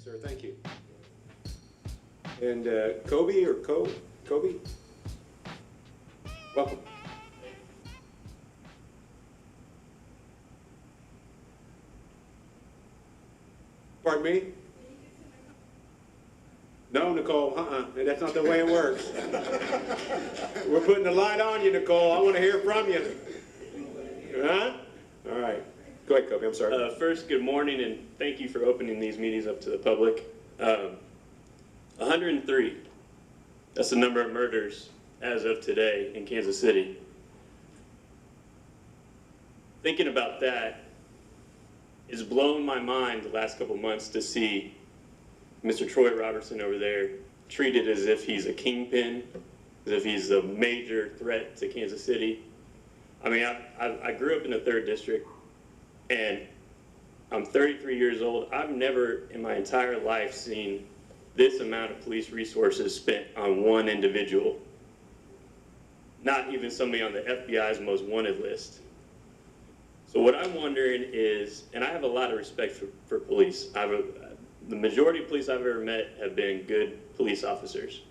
sir. Thank you. And Cobe or Cobe? Welcome. Pardon me? No, Nicole, that's not the way it works. We're putting the light on you, Nicole. I want to hear from you. Huh? All right. Go ahead, Cobe. I'm sorry. First, good morning, and thank you for opening these meetings up to the public. 103. That's the number of murders as of today in Kansas City. Thinking about that, it's blown my mind the last couple months to see Mr. Troy Robertson over there treated as if he's a kingpin, as if he's a major threat to Kansas City. I mean, I grew up in the 3rd District, and I'm 33 years old. I've never in my entire life seen this amount of police resources spent on one individual, not even somebody on the FBI's most wanted list. So what I'm wondering is, and I have a lot of respect for police. The majority of police I've ever met have been good police officers.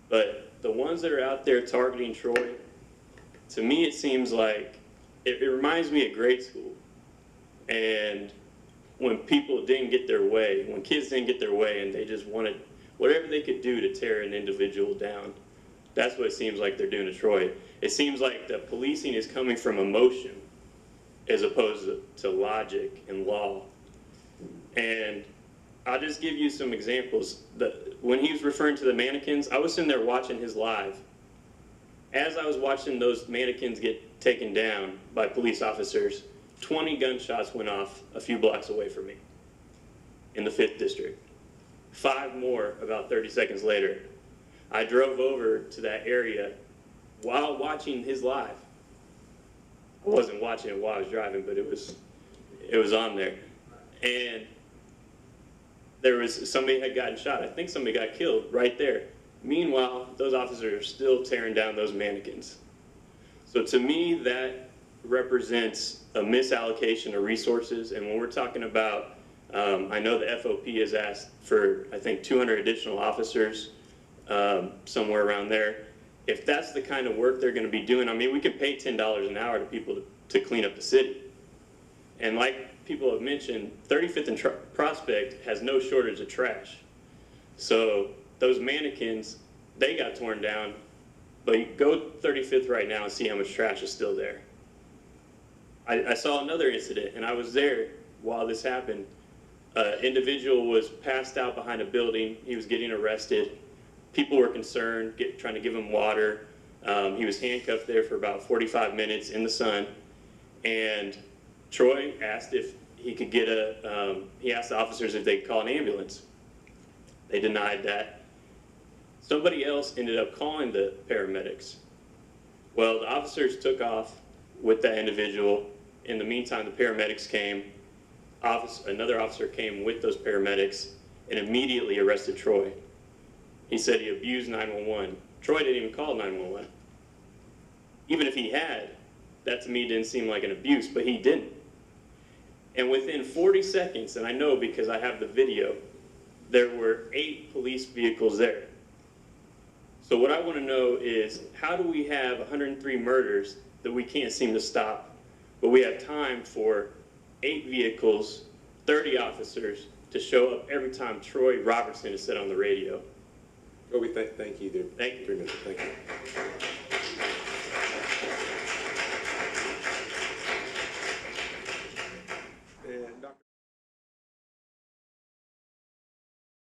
But the ones that are out there targeting Troy, to me it seems like, it reminds me of grade school. And when people didn't get their way, when kids didn't get their way and they just wanted whatever they could do to tear an individual down, that's what it seems like they're doing to Troy. It seems like the policing is coming from emotion as opposed to logic and law. And I'll just give you some examples. When he was referring to the mannequins, I was sitting there watching his live. As I was watching those mannequins get taken down by police officers, 20 gunshots went off a few blocks away from me in the 5th District. 5 more about 30 seconds later. I drove over to that area while watching his live. I wasn't watching it while I was driving, but it was on there. And there was somebody had gotten shot. I think somebody got killed right there. Meanwhile, those officers are still tearing down those mannequins. So to me, that represents a misallocation of resources. And when we're talking about, I know the FOP has asked for, I think, 200 additional officers, somewhere around there. If that's the kind of work they're going to be doing, I mean, we could pay $10 an hour to people to clean up the city. And like people have mentioned, 35th and Prospect has no shortage of trash. So those mannequins, they got torn down, but you go 35th right now and see how much trash is still there. I saw another incident, and I was there while this happened. An individual was passed out behind a building. He was getting arrested. People were concerned, trying to give him water. He was handcuffed there for about 45 minutes in the sun. And Troy asked if he could get he asked the officers if they could call an ambulance. They denied that. Somebody else ended up calling the paramedics. Well, the officers took off with that individual. In the meantime, the paramedics came. Another officer came with those paramedics and immediately arrested Troy. He said he abused 911. Troy didn't even call 911. Even if he had, that to me didn't seem like an abuse, but he didn't. And within 40 seconds, and I know because I have the video, there were 8 police vehicles there. So what I want to know is, how do we have 103 murders that we can't seem to stop, but we have time for 8 vehicles, 30 officers to show up every time Troy Robertson is said on the radio? Cobe, thank you, dude. Thank you. Thank you.